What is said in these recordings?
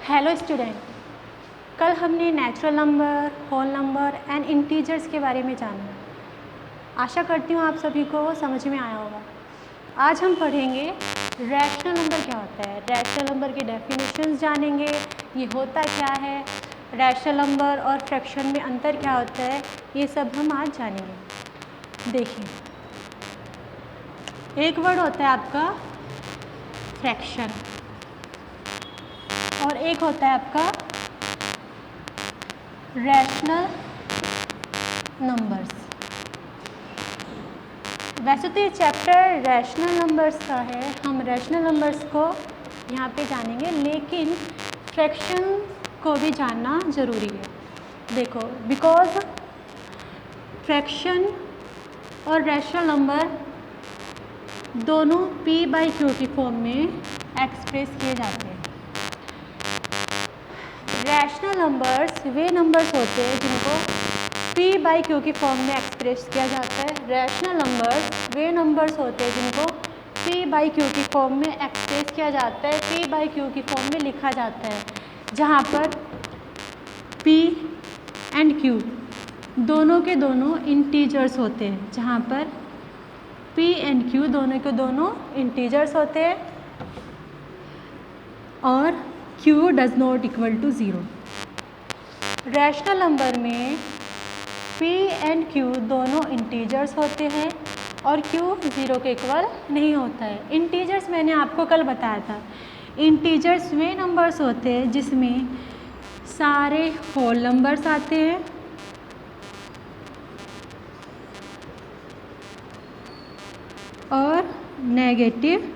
Hello student, कल हमने natural number, whole number and integers के बारे में जाना। आशा करती हूँ आप सभी को समझ में आया होगा। आज हम पढ़ेंगे रैशनल नंबर क्या होता है, रैशनल नंबर की डेफिनेशंस जानेंगे, ये होता क्या है, रैशनल नंबर और फ्रैक्शन में अंतर क्या होता है, ये सब हम आज जानेंगे। देखिए, एक वर्ड होता है आपका फ्रैक्शन और एक होता है आपका रैशनल नंबर्स। वैसे तो ये चैप्टर रैशनल नंबर्स का है, हम रैशनल नंबर्स को यहाँ पे जानेंगे, लेकिन फ्रैक्शन को भी जानना ज़रूरी है। देखो, बिकॉज फ्रैक्शन और रैशनल नंबर दोनों p/q की फॉर्म में एक्सप्रेस किए जाते हैं। रैशनल नंबर्स वे नंबर्स होते हैं जिनको p/q की फॉर्म में एक्सप्रेस किया जाता है। रैशनल नंबर्स वे नंबर्स होते हैं जिनको p/q की फॉर्म में एक्सप्रेस किया जाता है, p/q की फॉर्म में लिखा जाता है, जहाँ पर p एंड q दोनों के दोनों इंटीजर्स होते हैं, जहाँ पर p एंड q दोनों के दोनों इंटीजर्स होते हैं और q does not equal to 0। Rational number में p एंड q दोनों इंटीजर्स होते हैं और q 0 के इक्वल नहीं होता है। इंटीजर्स मैंने आपको कल बताया था, इंटीजर्स वे नंबर्स होते हैं जिसमें सारे होल नंबर्स आते हैं और negative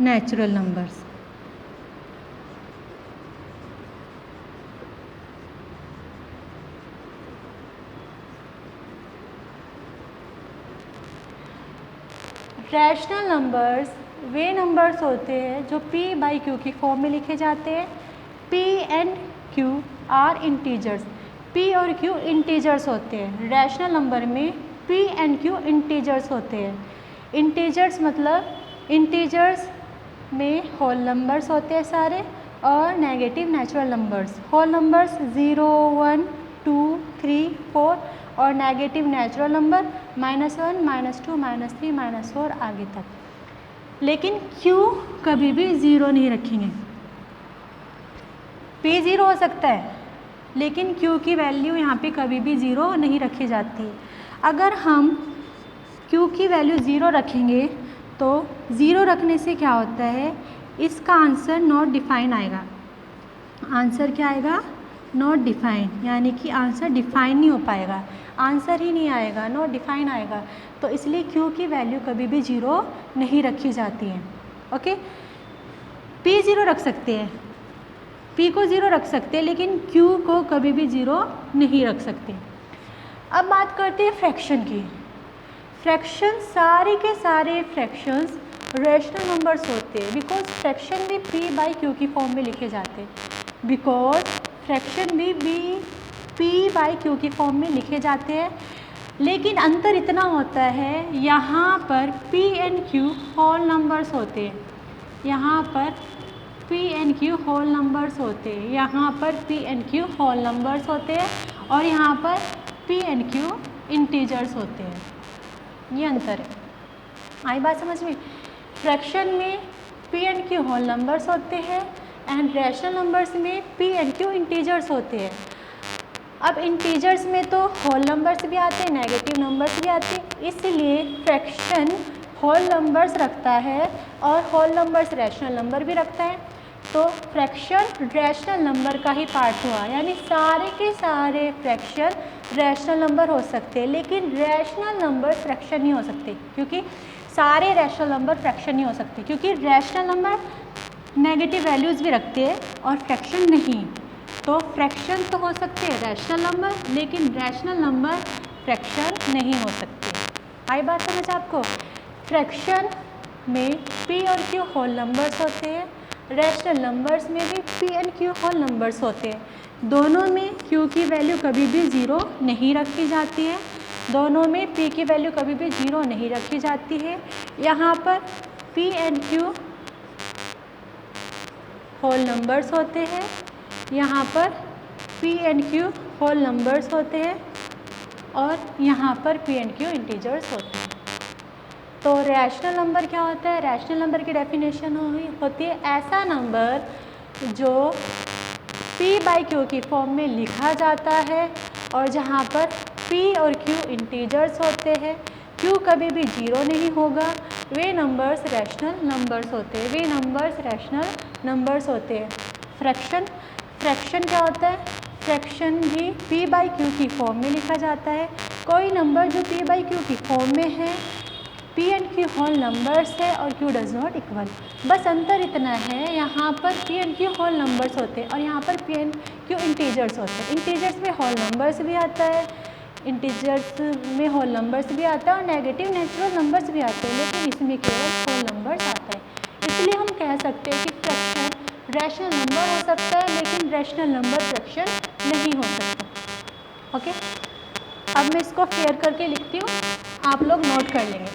natural numbers. Rational numbers वे नंबर्स होते हैं जो p/q की फॉर्म में लिखे जाते हैं। p and q are integers, p और q इंटीजर्स होते हैं। रैशनल नंबर में p एंड q इंटीजर्स होते हैं। इंटीजर्स मतलब इंटीजर्स में होल नंबर्स होते हैं सारे और negative natural numbers. Whole numbers 0, 1, 2, 3, 4 और नेगेटिव नेचुरल नंबर -1, -2, -3, -4 आगे तक। लेकिन Q कभी भी 0 नहीं रखेंगे। P 0 हो सकता है, लेकिन Q की वैल्यू यहाँ पे कभी भी 0 नहीं रखी जाती। अगर हम Q की वैल्यू 0 रखेंगे तो 0 रखने से क्या होता है, इसका आंसर नॉट डिफाइन आएगा। आंसर क्या आएगा? नॉट डिफाइन, यानी कि आंसर डिफाइन नहीं हो पाएगा, आंसर ही नहीं आएगा, नॉट डिफाइन आएगा। तो इसलिए Q की वैल्यू कभी भी 0 नहीं रखी जाती है। ओके, P 0 रख सकते हैं, P को 0 रख सकते हैं, लेकिन Q को कभी भी 0 नहीं रख सकते। अब बात करते हैं फ्रैक्शन की। फ्रैक्शन, सारे के सारे फ्रैक्शंस रैशनल नंबर्स होते हैं, बिकॉज फ्रैक्शन भी p/q की फॉर्म में लिखे जाते हैं। बिकॉज फ्रैक्शन भी p/q की फॉर्म में लिखे जाते हैं, लेकिन अंतर इतना होता है, यहाँ पर p and q whole numbers होते हैं, यहाँ पर p and q whole numbers होते हैं, यहाँ पर p and q whole numbers होते हैं और यहाँ पर p एंड q इंटीजर्स होते हैं। ये अंतर है। आई बात समझ में? फ्रैक्शन में p and q whole numbers होते हैं एंड रैशनल नंबर्स में p एंड q इंटीजर्स होते हैं। अब इंटीजर्स में तो होल नंबर्स भी आते हैं, नेगेटिव नंबर्स भी आते हैं, इसलिए फ्रैक्शन होल नंबर्स रखता है और होल नंबर्स रैशनल नंबर भी रखता है। तो फ्रैक्शन रैशनल नंबर का ही पार्ट हुआ, यानी सारे के सारे फ्रैक्शन रैशनल नंबर हो सकते हैं, लेकिन रैशनल नंबर फ्रैक्शन नहीं हो सकते, क्योंकि सारे रैशनल नंबर फ्रैक्शन नहीं हो सकते, क्योंकि रैशनल नंबर नेगेटिव वैल्यूज़ भी रखते हैं और फ्रैक्शन नहीं। तो फ्रैक्शन तो हो सकते हैं रैशनल नंबर, लेकिन रैशनल नंबर फ्रैक्शन नहीं हो सकते। आई बात समझ आपको? फ्रैक्शन में p और q होल नंबर्स होते हैं, रैशनल नंबर्स में भी p and q whole numbers होते हैं। दोनों में q की वैल्यू कभी भी 0 नहीं रखी जाती है, दोनों में p की वैल्यू कभी भी 0 नहीं रखी जाती है। यहाँ पर p and q whole numbers होते हैं यहाँ पर P and Q whole numbers होते हैं और यहाँ पर P एंड Q इंटीजर्स होते हैं। तो रैशनल नंबर क्या होता है? रैशनल नंबर की डेफिनेशन होती है ऐसा नंबर जो P बाई Q की फॉर्म में लिखा जाता है और जहाँ पर P और Q इंटीजर्स होते हैं, Q कभी भी जीरो नहीं होगा, वे नंबर्स रैशनल नंबर्स होते हैं, वे नंबर्स रैशनल नंबर्स होते हैं। फ्रैक्शन क्या होता है? फ्रैक्शन भी P बाई Q की फॉर्म में लिखा जाता है। कोई नंबर जो P बाई Q की फॉर्म में है, P and Q whole numbers है और Q डज नॉट इक्वल। बस अंतर इतना है, यहाँ पर P and Q whole numbers होते हैं और यहाँ पर P एंड Q इंटीजर्स होते हैं। इंटीजर्स में होल नंबर्स भी आता है, इंटीजर्स में होल नंबर्स भी आता है और नेगेटिव नेचुरल नंबर्स भी आते हैं, लेकिन इसमें केवल होल नंबर्स आता है। इसलिए हम कह सकते हैं कि फ्रैक्शन रैशनल नंबर हो सकता है, लेकिन रैशनल नंबर फ्रैक्शन नहीं हो सकता। ओके, अब मैं इसको फेयर करके लिखती हूँ, आप लोग नोट कर लेंगे।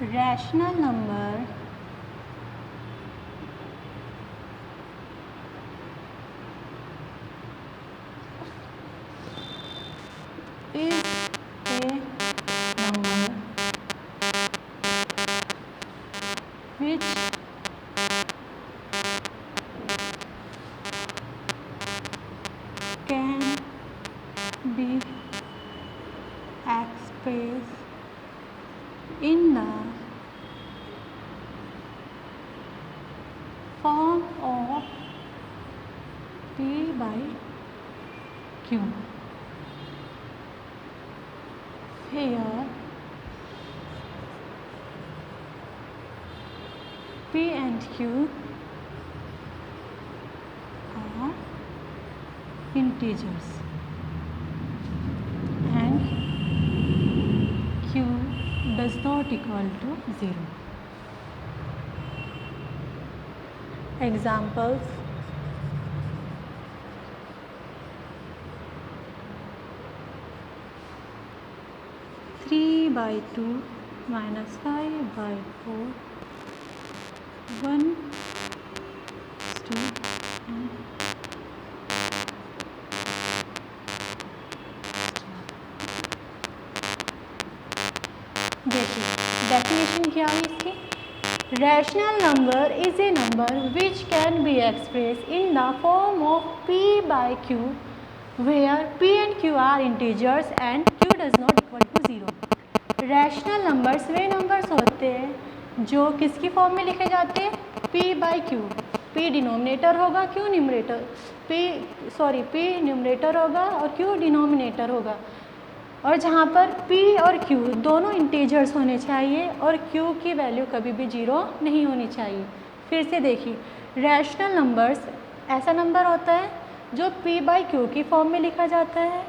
Rational number is a number which can be expressed in the form of P by Q, here P and Q are integers and Q does not equal to 0. Examples: 3 by 2 minus 5 by 4, 1 2 and देखिए definition क्या हुई इसकी? Rational number is a number which can be express in the form of P by Q where P and Q are integers and Q does not equal to 0। Rational numbers वे numbers होते हैं जो किसकी form में लिखे जाते हैं? P by Q। P denominator होगा, Q न्यूमरेटर, P न्यूमरेटर होगा और Q डिनोमिनेटर होगा, और जहाँ पर P और Q दोनों इंटीजर्स होने चाहिए और Q की वैल्यू कभी भी जीरो नहीं होनी चाहिए। फिर से देखिए, रैशनल नंबर्स ऐसा नंबर होता है जो P बाई Q की फॉर्म में लिखा जाता है,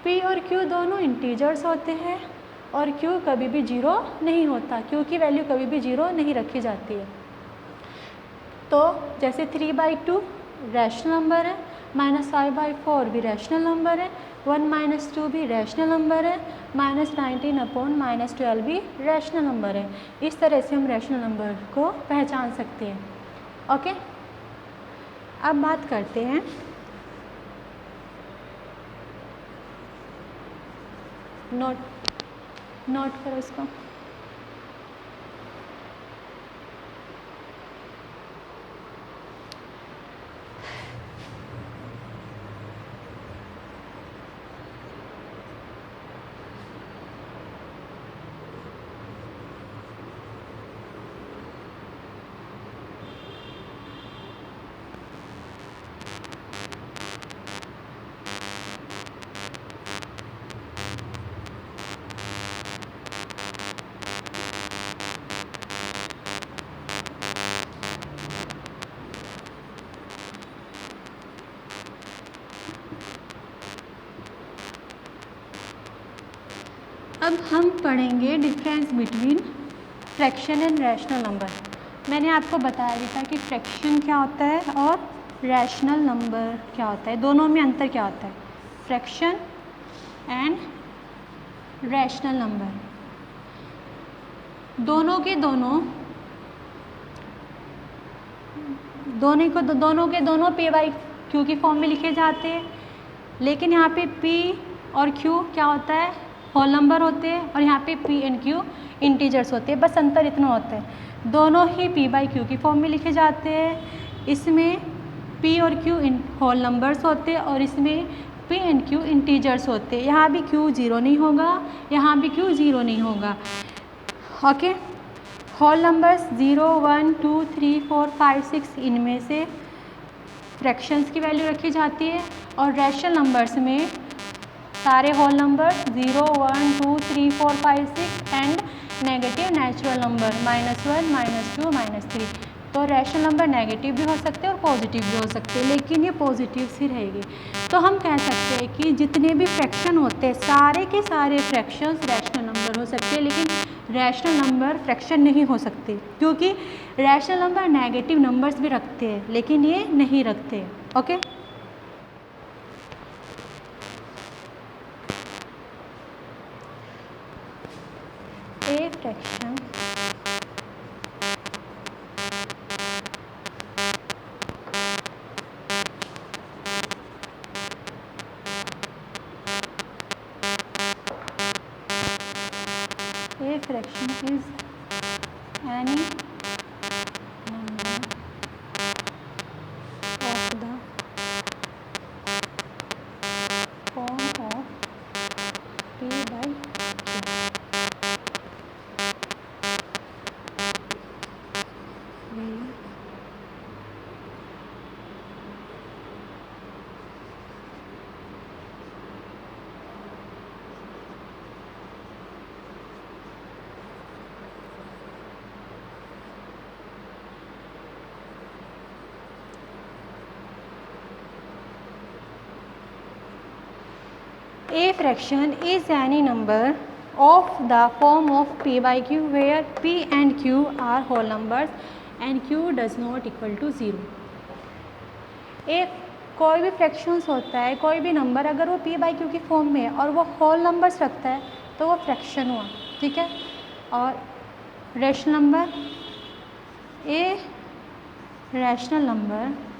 P और Q दोनों इंटीजर्स होते हैं और Q कभी भी जीरो नहीं होता, Q की वैल्यू कभी भी जीरो नहीं रखी जाती है। तो जैसे 3 बाई 2 रैशनल नंबर है, -5/4 भी रैशनल नंबर है, 1 - 2 भी रैशनल नंबर है, -19/-12 भी रैशनल नंबर है। इस तरह से हम रैशनल नंबर को पहचान सकते हैं। ओके, अब बात करते हैं नोट करो इसको। अब हम पढ़ेंगे difference between fraction and rational number. मैंने आपको बताया भी था कि फ्रैक्शन क्या होता है और रैशनल नंबर क्या होता है, दोनों में अंतर क्या होता है। फ्रैक्शन एंड रैशनल नंबर दोनों के दोनों पे बाई क्यू की फॉर्म में लिखे जाते हैं, लेकिन यहाँ पे पी और क्यू क्या होता है, होल नंबर होते हैं, और यहाँ पे पी एंड क्यू इंटीजर्स होते हैं। बस अंतर इतना होता है, दोनों ही पी बाई क्यू की फॉर्म में लिखे जाते हैं। इसमें पी और क्यू होल नंबर्स होते हैं और इसमें पी एंड क्यू इंटीजर्स होते हैं। यहाँ भी क्यू ज़ीरो नहीं होगा, यहाँ भी क्यू ज़ीरो नहीं होगा। ओके, होल नंबर्स 0, 1, 2, 3, 4, 5, 6 इनमें से फ्रैक्शंस की वैल्यू रखी जाती है, और रैशनल नंबर्स में सारे whole number 0, 1, 2, 3, 4, 5, 6 and negative natural number -1, -2, -3। तो रैशनल नंबर नेगेटिव भी हो सकते हैं और पॉजिटिव भी हो सकते हैं, लेकिन ये पॉजिटिव ही रहेंगे। तो हम कह सकते हैं कि जितने भी फ्रैक्शन होते हैं सारे के सारे फ्रैक्शंस रैशनल नंबर हो सकते हैं, लेकिन रैशनल नंबर फ्रैक्शन नहीं हो सकते, क्योंकि रैशनल नंबर नेगेटिव नंबर्स भी रखते हैं लेकिन ये नहीं रखते। Okay, a fraction is any number of the form of P by Q where A fraction is any number of the form of P by Q where P and Q are whole numbers and Q does not equal to 0। एक कोई भी fractions होता है, कोई भी number अगर वो P by Q की फॉर्म में है और वो होल नंबर्स रखता है तो वो फ्रैक्शन हुआ, ठीक है। और rational number, a rational number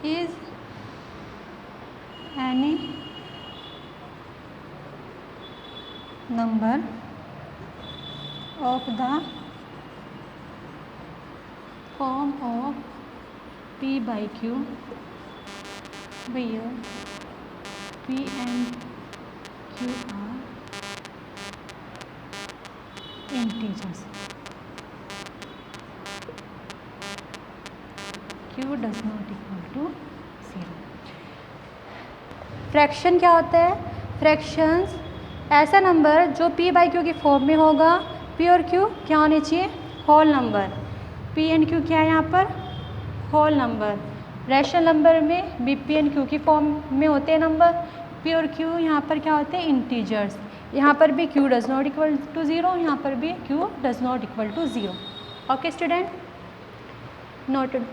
is any number of the form of P by Q where P and Q are integers। Q does not equal to 0। Fraction क्या होता है? फ्रैक्शंस ऐसा नंबर जो P बाई Q की form में होगा। P और Q क्या होने चाहिए? Whole number. P and Q क्या है यहाँ पर? Whole number. रैशनल नंबर में भी P एंड Q की फॉर्म में होते हैं नंबर। P और Q यहाँ पर क्या होते हैं? इंटीजर्स। यहाँ पर भी Q does not equal to 0, यहाँ पर भी Q does not equal to 0। Okay student, noted.